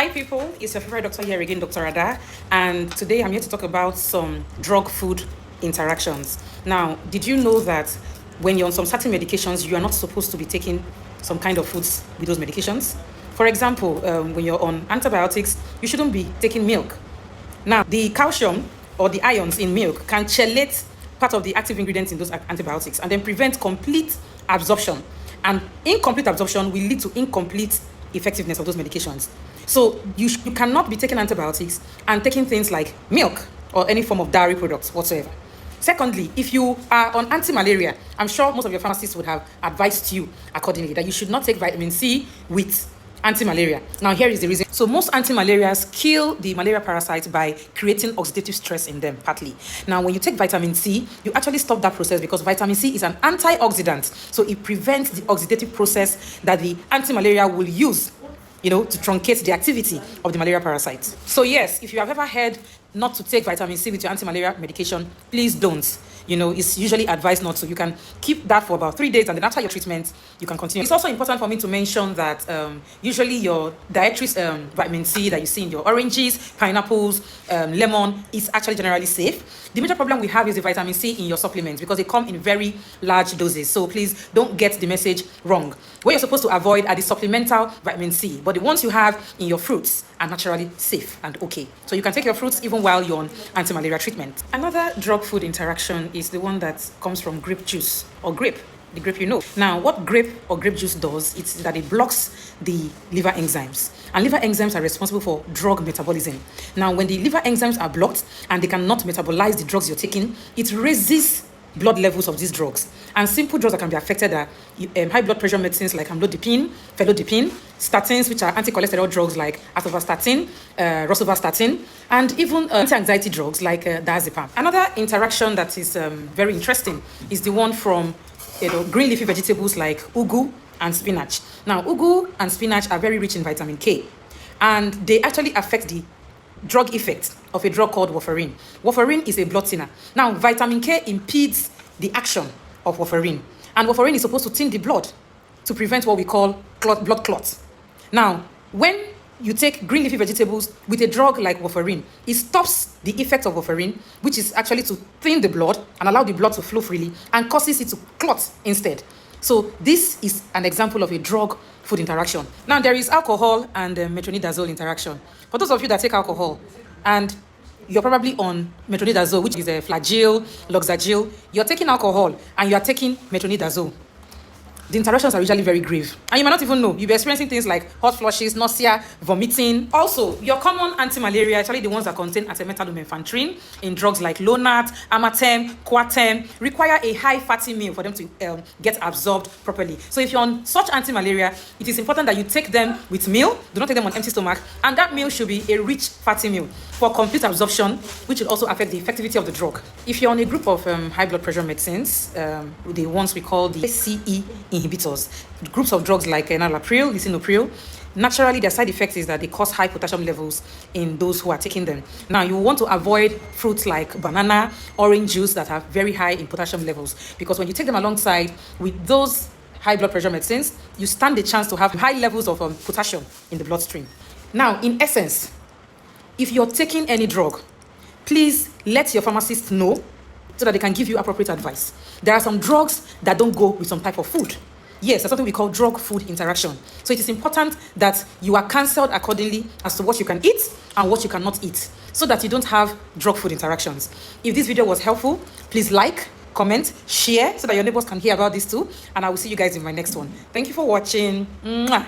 Hi people, it's your favorite doctor here again, Dr. Ada, and today I'm here to talk about some drug-food interactions. Now, did you know that when you're on some certain medications, you are not supposed to be taking some kind of foods with those medications? For example, when you're on antibiotics, you shouldn't be taking milk. Now, the calcium or the ions in milk can chelate part of the active ingredients in those antibiotics and then prevent complete absorption. And incomplete absorption will lead to incomplete effectiveness of those medications. So you cannot be taking antibiotics and taking things like milk or any form of dairy products whatsoever. Secondly, if you are on anti-malaria, I'm sure most of your pharmacists would have advised you accordingly that you should not take vitamin C with anti-malaria. Now, here is the reason. So most anti-malarials kill the malaria parasite by creating oxidative stress in them, partly. Now, when you take vitamin C, you actually stop that process because vitamin C is an antioxidant. So it prevents the oxidative process that the anti-malaria will use, to truncate the activity of the malaria parasite. So yes, if you have ever heard not to take vitamin C with your anti-malaria medication, please don't. It's usually advised not to. You can keep that for about 3 days, and then after your treatment, you can continue. It's also important for me to mention that usually your dietary vitamin C that you see in your oranges, pineapples, lemon is actually generally safe. The major problem we have is the vitamin C in your supplements because they come in very large doses. So please don't get the message wrong. What you're supposed to avoid are the supplemental vitamin C, but the ones you have in your fruits are naturally safe and okay. So you can take your fruits even while you're on anti-malaria treatment. Another drug food interaction is the one that comes from grape juice or grape, the grape you know. Now, what grape or grape juice does is that it blocks the liver enzymes. And liver enzymes are responsible for drug metabolism. Now, when the liver enzymes are blocked and they cannot metabolize the drugs you're taking, it raises blood levels of these drugs. And simple drugs that can be affected are high blood pressure medicines like amlodipine, felodipine, statins, which are anti-cholesterol drugs like atorvastatin, rosuvastatin, and even anti-anxiety drugs like diazepam. Another interaction that is very interesting is the one from green leafy vegetables like ugu and spinach. Now, ugu and spinach are very rich in vitamin K, and they actually affect the drug effect of a drug called warfarin. Warfarin is a blood thinner. Now, vitamin K impedes the action of warfarin, and warfarin is supposed to thin the blood to prevent what we call blood clots. Now, when you take green leafy vegetables with a drug like warfarin, it stops the effect of warfarin, which is actually to thin the blood and allow the blood to flow freely, and causes it to clot instead. So this is an example of a drug food interaction. Now, there is alcohol and metronidazole interaction. For those of you that take alcohol and you're probably on metronidazole, which is a Flagyl, Loxagil, you're taking alcohol and you're taking metronidazole, the interactions are usually very grave. And you might not even know. You'll be experiencing things like hot flushes, nausea, vomiting. Also, your common anti-malaria, actually the ones that contain artemether-lumefantrine in drugs like Lonart, Amatem, Coartem, require a high fatty meal for them to get absorbed properly. So if you're on such anti-malaria, it is important that you take them with meal. Do not take them on empty stomach. And that meal should be a rich fatty meal for complete absorption, which will also affect the effectivity of the drug. If you're on a group of high blood pressure medicines, the ones we call the CE inhibitors, groups of drugs like enalapril, lisinopril, naturally their side effect is that they cause high potassium levels in those who are taking them. Now, you want to avoid fruits like banana, orange juice that are very high in potassium levels, because when you take them alongside with those high blood pressure medicines, you stand the chance to have high levels of potassium in the bloodstream. Now, in essence, if you're taking any drug, please let your pharmacist know so that they can give you appropriate advice. There are some drugs that don't go with some type of food. Yes, that's something we call drug-food interaction. So it is important that you are counseled accordingly as to what you can eat and what you cannot eat, so that you don't have drug-food interactions. If this video was helpful, please like, comment, share, so that your neighbors can hear about this too. And I will see you guys in my next one. Thank you for watching. Mwah.